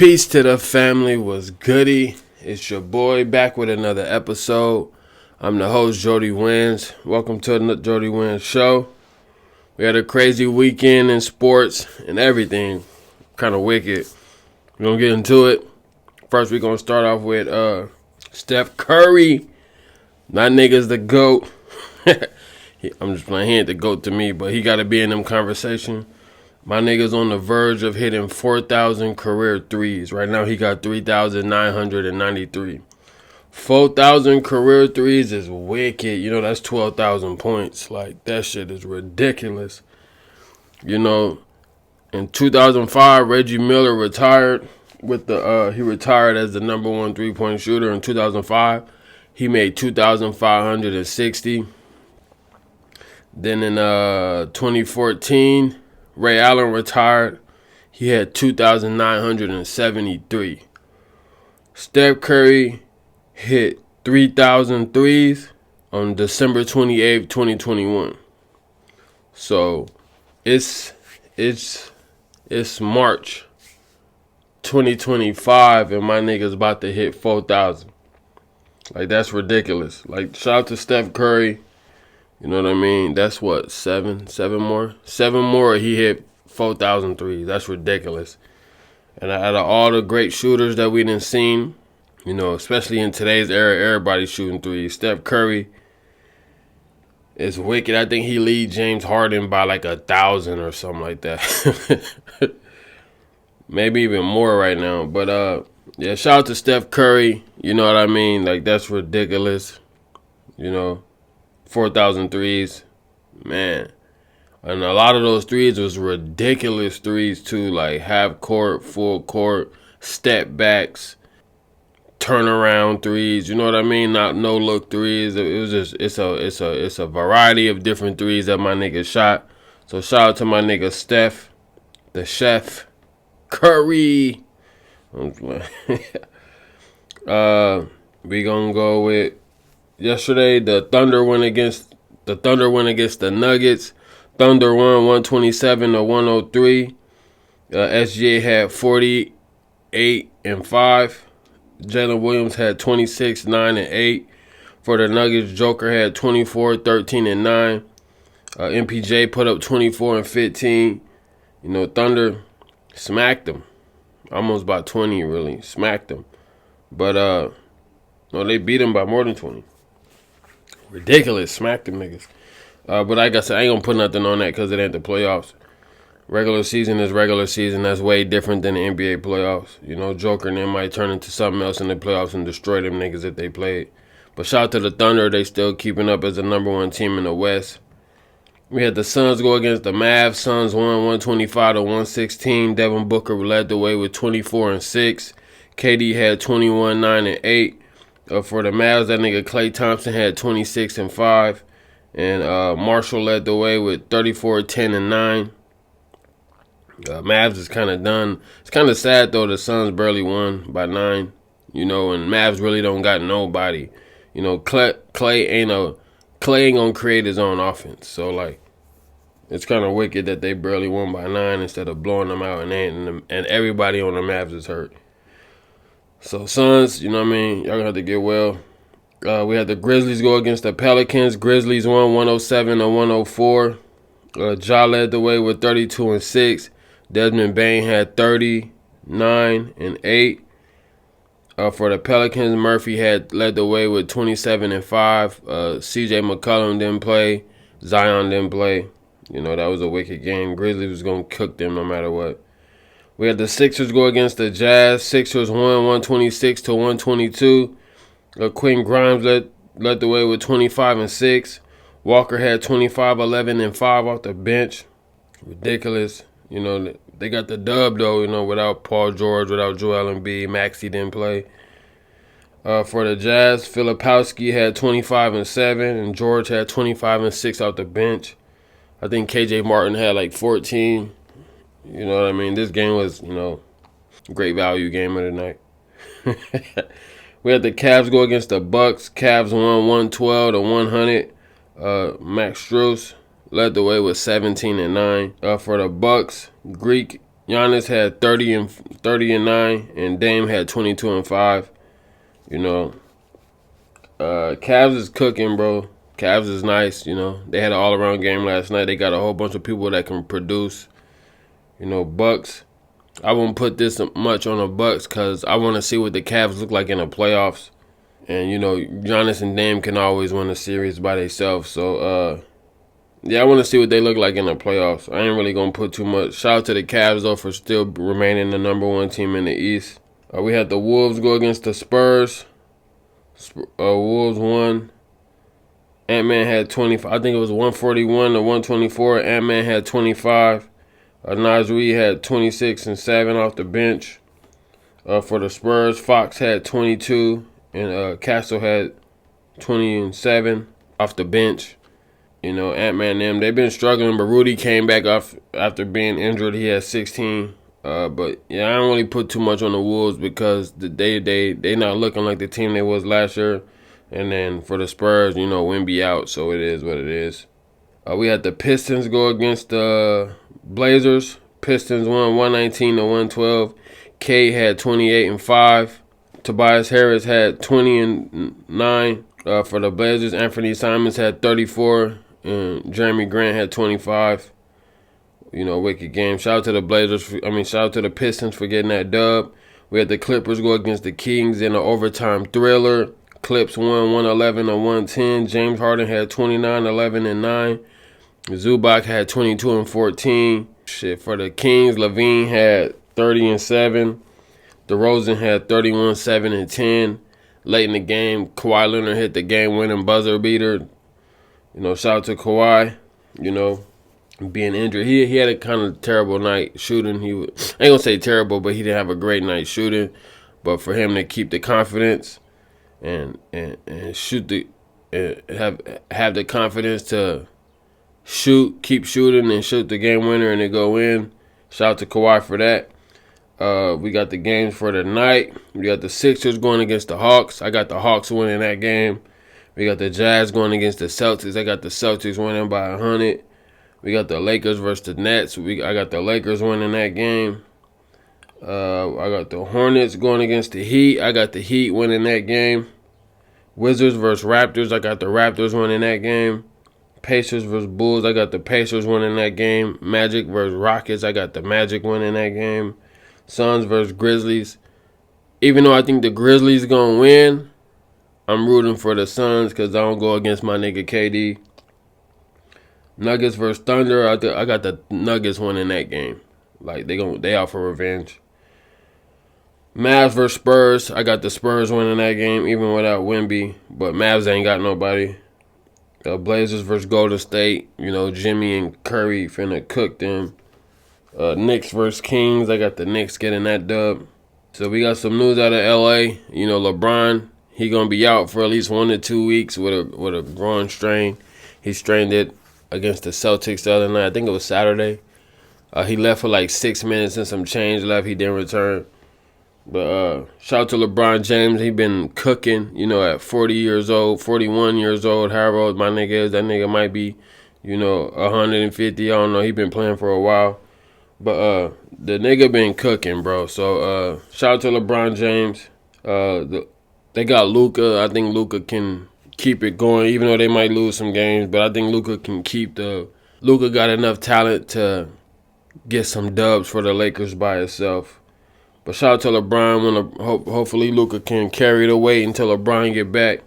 Peace to the family, was goody? It's your boy back with another episode. I'm the host, Jody Wins. Welcome to the Jody Wins Show. We had a crazy weekend in sports and everything. Kind of wicked. We're going to get into it. First, we're going to start off with Steph Curry. My nigga's the GOAT. I'm just playing, he ain't the GOAT to me, but he got to be in them conversation. My nigga's on the verge of hitting 4,000 career threes. Right now, he got 3,993. 4,000 career threes is wicked. You know, that's 12,000 points. Like, that shit is ridiculous. You know, in 2005, Reggie Miller retired with he retired as the number one three-point shooter in 2005. He made 2,560. Then in 2014, Ray Allen retired. He had 2,973. Steph Curry hit 3,000 threes on December 28th, 2021. So it's March 2025 and my nigga's about to hit 4,000. Like, that's ridiculous. Like, shout out to Steph Curry. You know what I mean? That's what, seven more? 7 more, he hit 4,000 threes. That's ridiculous. And out of all the great shooters that we done seen, you know, especially in today's era, everybody's shooting threes. Steph Curry is wicked. I think he leads James Harden by like 1,000 or something like that. Maybe even more right now. But, yeah, shout out to Steph Curry. You know what I mean? Like, that's ridiculous. You know, 4,000 threes. Man. And a lot of those threes was ridiculous threes, too. Like, half court, full court, step backs, turnaround threes. You know what I mean? Not no-look threes. It was just, it's a variety of different threes that my nigga shot. So, shout out to my nigga Steph, the chef, Curry. We gonna go with yesterday. The Thunder went against the Nuggets. Thunder won 127-103. SGA had 48 and 5. Jalen Williams had 26, 9 and 8. For the Nuggets, Joker had 24, 13 and 9. MPJ put up 24 and 15. You know, Thunder smacked them. Almost by 20, really. Smacked them. But, no, they beat them by more than 20. Ridiculous. Smacked them niggas. But like I said, I ain't going to put nothing on that because it ain't the playoffs. Regular season is regular season. That's way different than the NBA playoffs. You know, Joker and them might turn into something else in the playoffs and destroy them niggas if they played. But shout out to the Thunder. They still keeping up as the number one team in the West. We had the Suns go against the Mavs. Suns won 125-116. Devin Booker led the way with 24 and 6. KD had 21, 9 and 8. For the Mavs, that nigga Klay Thompson had 26 and 5. And Marshall led the way with 34, 10 and 9. Mavs is kind of done. It's kind of sad, though. The Suns barely won by 9. You know, and Mavs really don't got nobody. You know, Klay ain't gonna create his own offense. So, like, it's kind of wicked that they barely won by 9 instead of blowing them out, and everybody on the Mavs is hurt. So, Suns, you know what I mean? Y'all gonna have to get well. We had the Grizzlies go against the Pelicans. Grizzlies won 107-104. Ja led the way with 32 and 6. Desmond Bane had 30, 9 and 8. For the Pelicans, Murphy had led the way with 27 and 5. CJ McCollum didn't play. Zion didn't play. You know, that was a wicked game. Grizzlies was going to cook them no matter what. We had the Sixers go against the Jazz. Sixers won 126-122. Quentin Grimes led the way with 25 and 6. Walker had 25, 11 and 5 off the bench. Ridiculous. You know, they got the dub, though, you know, without Paul George, without Joel Embiid. Maxey didn't play. For the Jazz, Filipowski had 25 and 7, and George had 25 and 6 off the bench. I think KJ Martin had like 14. You know what I mean? This game was, you know, great value game of the night. We had the Cavs go against the Bucks. Cavs won 112-100. Max Strus led the way with 17 and 9. For the Bucks, Greek Giannis had 30 and 9, and Dame had 22 and 5. You know, Cavs is cooking, bro. Cavs is nice. You know, they had an all-around game last night. They got a whole bunch of people that can produce. You know, Bucks. I won't put this much on the Bucks because I want to see what the Cavs look like in the playoffs. And you know, Giannis and Dame can always win a series by themselves. So, yeah, I want to see what they look like in the playoffs. I ain't really gonna put too much. Shout out to the Cavs though for still remaining the #1 team in the East. We had the Wolves go against the Spurs. Wolves won. Ant-Man had 25. I think it was 141 to 124. Ant-Man had 25. Naz Reid had 26 and 7 off the bench. For the Spurs, Fox had 22 and Castle had 20 and 7 off the bench. You know, Ant-Man and them, they've been struggling, but Rudy came back off after being injured. He had 16. But yeah, I don't really put too much on the Wolves because they not looking like the team they was last year. And then for the Spurs, you know, Wemby out, so it is what it is. We had the Pistons go against the Blazers. Pistons won 119 to 112. K had 28 and 5. Tobias Harris had 20 and 9 for the Blazers. Anthony Simons had 34, and Jeremy Grant had 25. You know, wicked game. Shout out to the Blazers. Shout out to the Pistons for getting that dub. We had the Clippers go against the Kings in an overtime thriller. Clips won 111 to 110. James Harden had 29, 11, and 9. Zubac had 22 and 14. Shit, for the Kings, Levine had 30 and 7. DeRozan had 31, 7, and 10. Late in the game, Kawhi Leonard hit the game-winning buzzer beater. You know, shout out to Kawhi. You know, being injured, he had a kind of terrible night shooting. I ain't gonna say terrible, but he didn't have a great night shooting. But for him to keep the confidence and shoot have the confidence to keep shooting and shoot the game winner and it go in. Shout out to Kawhi for that. We got the games for the night. We got the Sixers going against the Hawks. I got the Hawks winning that game. We got the Jazz going against the Celtics. I got the Celtics winning by 100. We got the Lakers versus the Nets. I got the Lakers winning that game. I got the Hornets going against the Heat. I got the Heat winning that game. Wizards versus Raptors. I got the Raptors winning that game. Pacers versus Bulls. I got the Pacers winning that game. Magic versus Rockets. I got the Magic winning that game. Suns versus Grizzlies. Even though I think the Grizzlies going to win, I'm rooting for the Suns because I don't go against my nigga KD. Nuggets versus Thunder. I got the Nuggets winning that game. Like, they out for revenge. Mavs versus Spurs. I got the Spurs winning that game, even without Wemby. But Mavs ain't got nobody. Blazers versus Golden State. You know, Jimmy and Curry finna cook them. Knicks versus Kings. I got the Knicks getting that dub. So we got some news out of LA. You know, LeBron, he gonna be out for at least 1 to 2 weeks with a groin strain. He strained it against the Celtics the other night. I think it was Saturday. He left for like 6 minutes and some change left. He didn't return. But shout out to LeBron James. He been cooking, you know, at 40 years old, 41 years old, however old my nigga is. That nigga might be, you know, 150. I don't know. He been playing for a while. But the nigga been cooking, bro. So shout out to LeBron James. They got Luka. I think Luka can keep it going, even though they might lose some games. But I think Luka can keep Luka got enough talent to get some dubs for the Lakers by itself. But shout out to LeBron. Hopefully Luka can carry the weight until LeBron get back.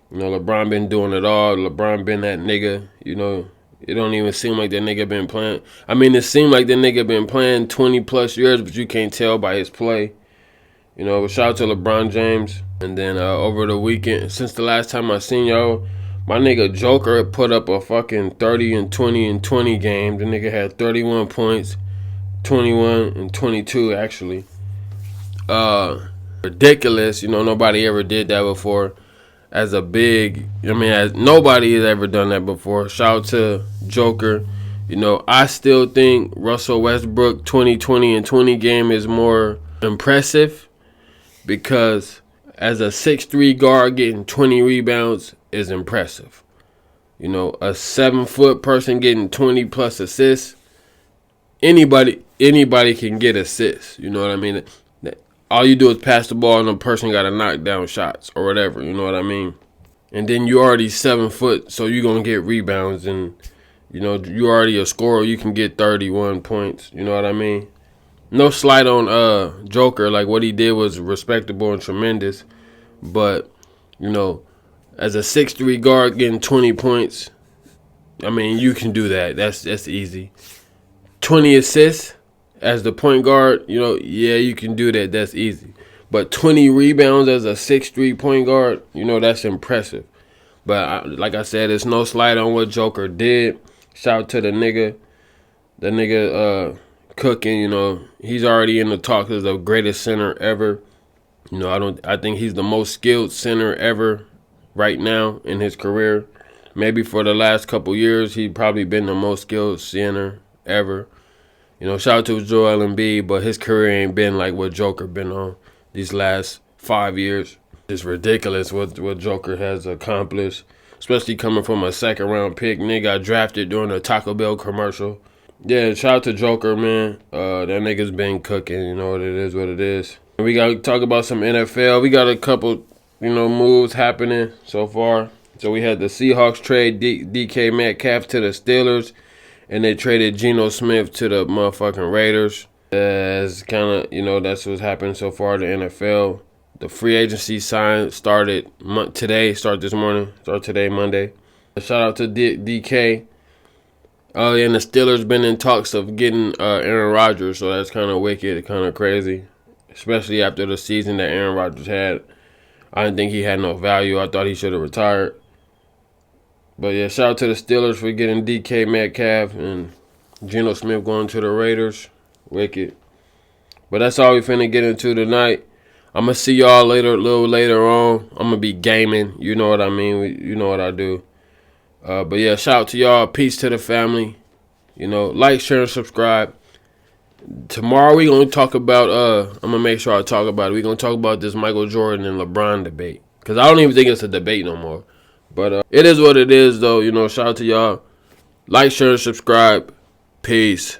You know, LeBron been doing it all. LeBron been that nigga. You know, it don't even seem like that nigga been playing. I mean, it seemed like that nigga been playing 20 plus years, but you can't tell by his play. You know, but shout out to LeBron James. And then over the weekend, since the last time I seen y'all, my nigga Joker put up a fucking 30 and 20 and 20 game. The nigga had 31 points, 21 and 22 actually. Ridiculous. You know, nobody ever did that before. As nobody has ever done that before. Shout out to Joker. You know, I still think Russell Westbrook 20 and 20 game is more impressive because as a 6'3" guard getting 20 rebounds is impressive. You know, a 7-foot person getting 20 plus assists anybody can get assists. You know what I mean? All you do is pass the ball and the person got to knock down shots or whatever. You know what I mean? And then you already 7 foot, so you're gonna get rebounds, and you know you already a scorer. You can get 31 points. You know what I mean? No slight on Joker. Like, what he did was respectable and tremendous, but you know, as a 6'3" guard getting 20 points, I mean, you can do that. That's easy. 20 assists as the point guard, you know, yeah, you can do that. That's easy. But 20 rebounds as a 6'3" point guard, you know, that's impressive. But like I said, it's no slight on what Joker did. Shout out to the nigga cooking. You know, he's already in the talk as the greatest center ever. You know, I think he's the most skilled center ever right now in his career. Maybe for the last couple years, he's probably been the most skilled center ever. You know, shout out to Joel Embiid, but his career ain't been like what Joker been on these last 5 years. It's ridiculous what Joker has accomplished, especially coming from a second-round pick. Nigga got drafted during a Taco Bell commercial. Yeah, shout out to Joker, man. That nigga's been cooking. You know, what it is. And we got to talk about some NFL. We got a couple, you know, moves happening so far. So we had the Seahawks trade DK Metcalf to the Steelers, and they traded Geno Smith to the motherfucking Raiders. As kind of, you know, that's what's happened so far in the NFL. The free agency started this morning. Start today, Monday. Shout out to DK. Oh, yeah, and the Steelers been in talks of getting Aaron Rodgers, so that's kind of wicked, kind of crazy. Especially after the season that Aaron Rodgers had. I didn't think he had no value. I thought he should have retired. But yeah, shout out to the Steelers for getting DK Metcalf and Geno Smith going to the Raiders. Wicked. But that's all we finna get into tonight. I'm going to see y'all a little later on. I'm going to be gaming. You know what I mean. You know what I do. But yeah, shout out to y'all. Peace to the family. You know, like, share, and subscribe. Tomorrow we going to talk about, I'm going to make sure I talk about it. We're going to talk about this Michael Jordan and LeBron debate. Because I don't even think it's a debate no more. But it is what it is, though. You know, shout out to y'all. Like, share, and subscribe. Peace.